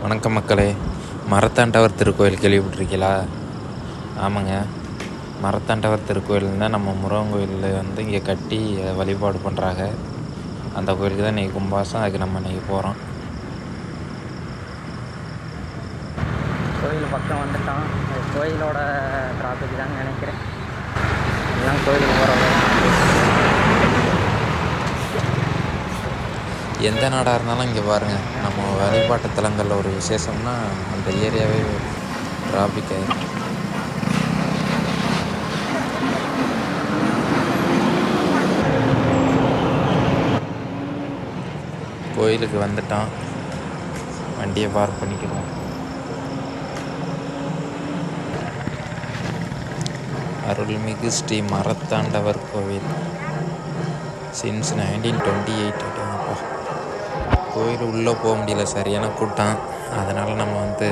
வணக்கம் மக்களே. மரத்தாண்டவர் திருக்கோயில் கேள்விப்பட்டிருக்கீங்களா? ஆமாங்க, மரத்தாண்டவர் திருக்கோயில் தான் நம்ம முருகன் கோயிலில் வந்து இங்கே கட்டி வழிபாடு பண்ணுறாங்க. அந்த கோயிலுக்கு தான் இன்றைக்கி கும்பாசம். அதுக்கு நம்ம இன்றைக்கி போகிறோம். கோயில் பக்கம் வந்துட்டோம். கோயிலோட டிராஃபிக் தான் நினைக்கிறேன். எல்லாம் கோயிலுக்கு போகிறவங்க எந்த நாடாக இருந்தாலும் இங்கே பாருங்கள், நம்ம வழிபாட்டு தலங்களில் ஒரு விசேஷம்னா அந்த ஏரியாவே டிராஃபிக் ஆகிடும். கோயிலுக்கு வந்துட்டோம், வண்டியை பார்க் பண்ணிக்கிறோம். அருள்மிகு ஸ்ரீ மரத்தாண்டவர் கோவில் சின்ஸ் 1928. கோயில் உள்ளே போக முடியல, சரியான கூட்டம். அதனால் நம்ம வந்து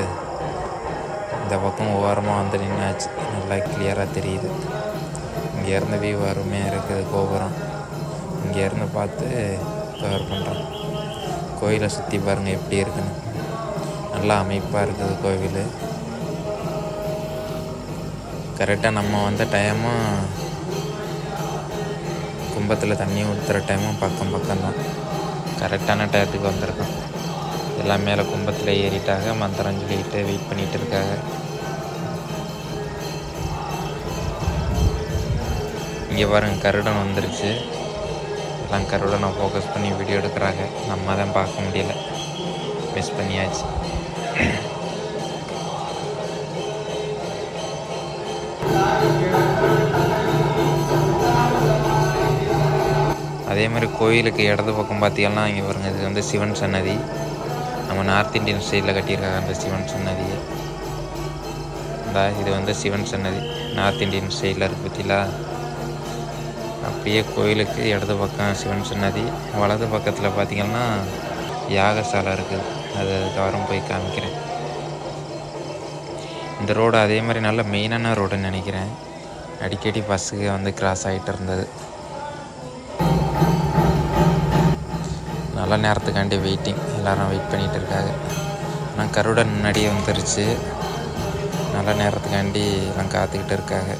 இந்த பக்கம் ஓரமாக வந்து நின்னாச்சு. நல்லா கிளியராக தெரியுது. இங்கேருந்து வியூ அருமையாக இருக்குது. கோபுரம் இங்கேருந்து பார்த்து கவர் பண்ணுறோம். கோயிலை சுற்றி பாருங்கள் எப்படி இருக்குன்னு. நல்லா அமைப்பாக இருக்குது கோவில். கரெக்டாக நம்ம வந்த டைமும் கும்பத்தில் தண்ணி ஊற்றுற டைமும் பக்கம்தான். கரெக்டான டயத்துக்கு வந்திருக்கோம். எல்லாம் மேலே கும்பத்தில் ஏறிட்டாங்க. மந்திரம் சொல்லிட்டு வெயிட் பண்ணிகிட்டு இருக்காங்க. இங்கே பாருங்கள், கருடன் வந்துருச்சு. எல்லாம் கருடனை ஃபோக்கஸ் பண்ணி வீடியோ எடுக்கிறாங்க. நம்ம தான் பார்க்க முடியல, மிஸ் பண்ணியாச்சு. அதே மாதிரி கோயிலுக்கு இடது பக்கம் பார்த்தீங்கன்னா இங்கே பாருங்கள், இது வந்து சிவன் சன்னதி. நம்ம நார்த் இந்தியன் ஸ்டைலில் கட்டியிருக்காங்க அந்த சிவன் சன்னதியை. இது வந்து சிவன் சன்னதி நார்த் இந்தியன் ஸ்டைலில் இருக்குது பற்றிலா. அப்படியே கோயிலுக்கு இடது பக்கம் சிவன் சன்னதி, வலது பக்கத்தில் பார்த்திங்கன்னா யாகசாலை இருக்குது. அதுக்கப்புறம் போய் காமிக்கிறேன். இந்த ரோடு அதே மாதிரி நல்ல மெயினான ரோடுன்னு நினைக்கிறேன். அடிக்கடி பஸ்ஸுக்கு வந்து கிராஸ் ஆகிட்டு இருந்தது. நல்ல நேரத்துக்காண்டி வெயிட்டிங், எல்லோரும் வெயிட் பண்ணிகிட்டு இருக்காங்க. ஆனால் கருடன் முன்னாடியே வந்துருச்சு. நல்ல நேரத்துக்காண்டி எல்லாம் காத்துக்கிட்டு இருக்காங்க.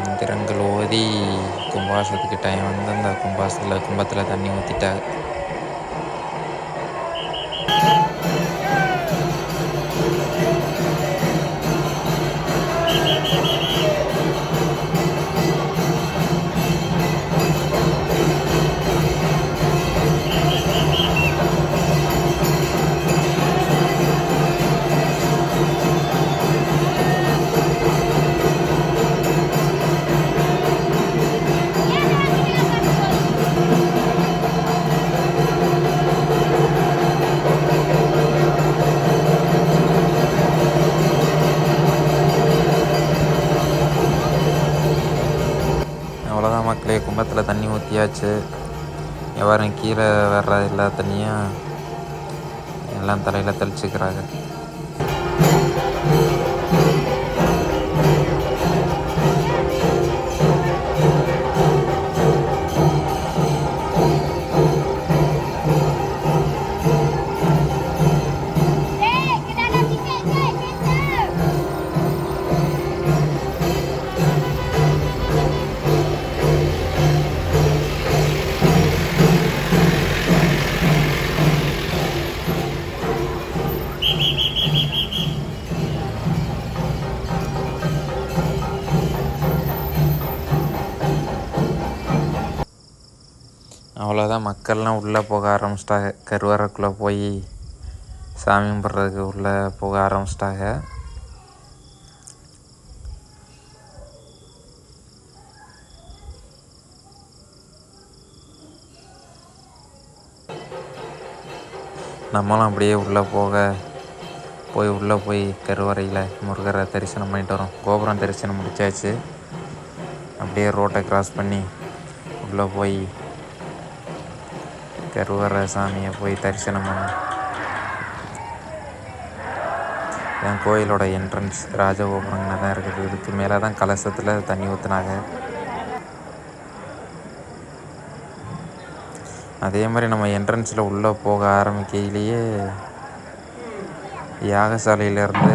மந்திரங்கள் ஓதி கும்பாசத்துக்கு டைம் வந்து அந்த கும்பத்தில் தண்ணி ஊற்றிட்டாங்க. அவ்வளோதான் மக்களே, கும்பத்தில் தண்ணி ஊற்றியாச்சு. எவ்வாறு கீழே வர்ற எல்லா தண்ணியும் எல்லாம் தலையில் தெளிச்சுக்கிறாங்க. அவ்வளோதான், மக்கள்லாம் உள்ளே போக ஆரம்பிச்சிட்டாங்க. கருவறைக்குள்ளே போய் சாமி கும்பிட்றதுக்கு உள்ளே போக ஆரம்பிச்சிட்டாங்க. நம்மளும் அப்படியே உள்ளே போய் கருவறையில் முருகரை தரிசனம் பண்ணிட்டு வரோம். கோபுரம் தரிசனம் முடிச்சாச்சு. அப்படியே ரோட்டை கிராஸ் பண்ணி உள்ளே போய் கருவறை சாமியை போய் தரிசனம் பண்ண என் கோயிலோட என்ட்ரன்ஸ் ராஜகோபுரங்க தான் இருக்குது. இதுக்கு மேலே தான் கலசத்தில் தண்ணி ஊற்றுனாங்க. அதே மாதிரி நம்ம என்ட்ரன்ஸில் உள்ளே போக ஆரம்பிக்கையிலேயே யாகசாலையிலேருந்து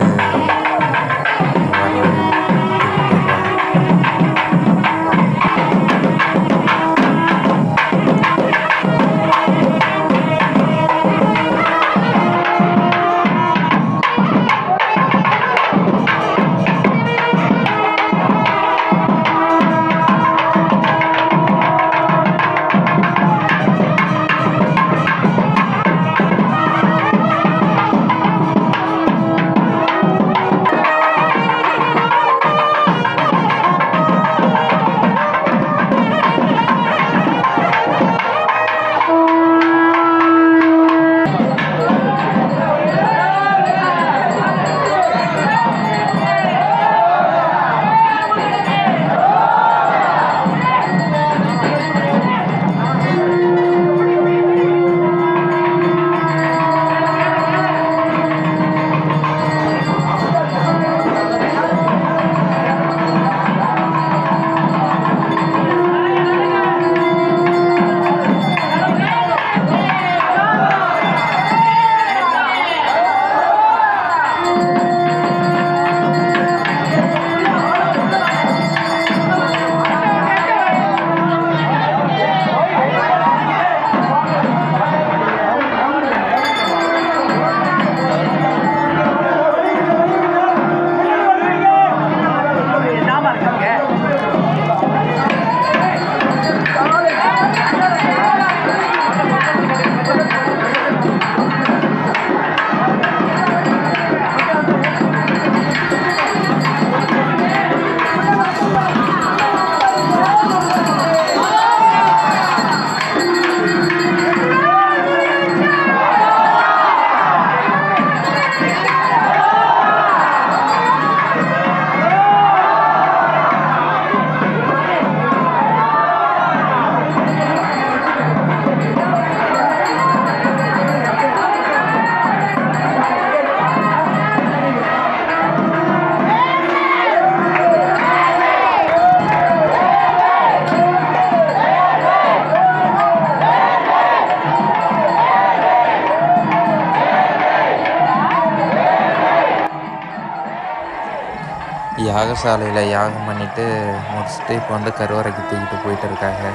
யாகசாலையில் யாகம் பண்ணிவிட்டு முடிச்சுட்டு இப்போ வந்து கருவறைக்கு தூக்கிட்டு போயிட்டு இருக்காங்க.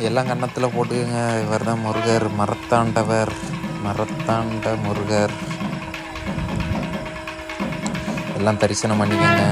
எல்லாம் கன்னத்தில் போட்டுக்கோங்க. இவர் தான் முருகர், மரத்தாண்டவர், மரத்தாண்ட முருகர். எல்லாம் தரிசனம் பண்ணிக்கோங்க.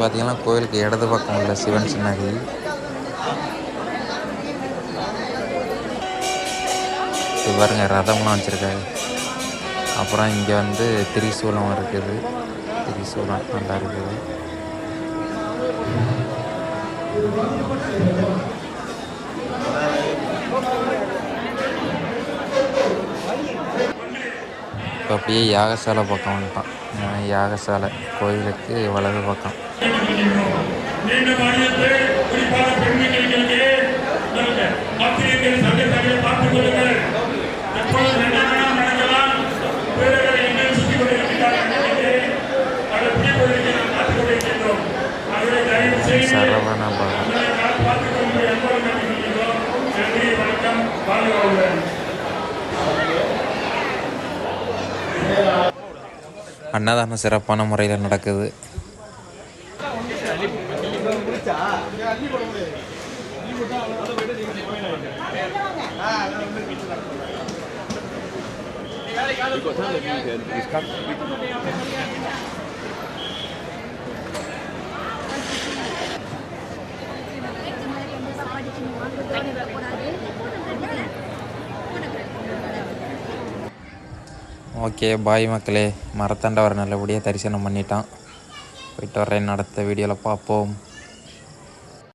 பார்த்தீங்கன்னா கோயிலுக்கு இடது பக்கம் உள்ள சிவன் சன்னதி. இது பாருங்க ரதம்லாம் வச்சுருக்காரு. அப்புறம் இங்கே வந்து திரிசூலம் இருக்குது. திரிசூலம் நல்லா இருக்குது. இப்போ அப்படியே யாகசாலை பக்கம் வந்துட்டான். யாகசாலை கோயிலுக்கு வலது பக்கம். சரவண பவன். அன்னதானம் சிறப்பான முறையில் நடக்குது. ஓகே பாய் மக்களே. மரத்தாண்டவர் நல்லபடியாக தரிசனம் பண்ணிட்டான். போயிட்டு வர்றேன். அடுத்த வீடியோவில் பார்ப்போம்.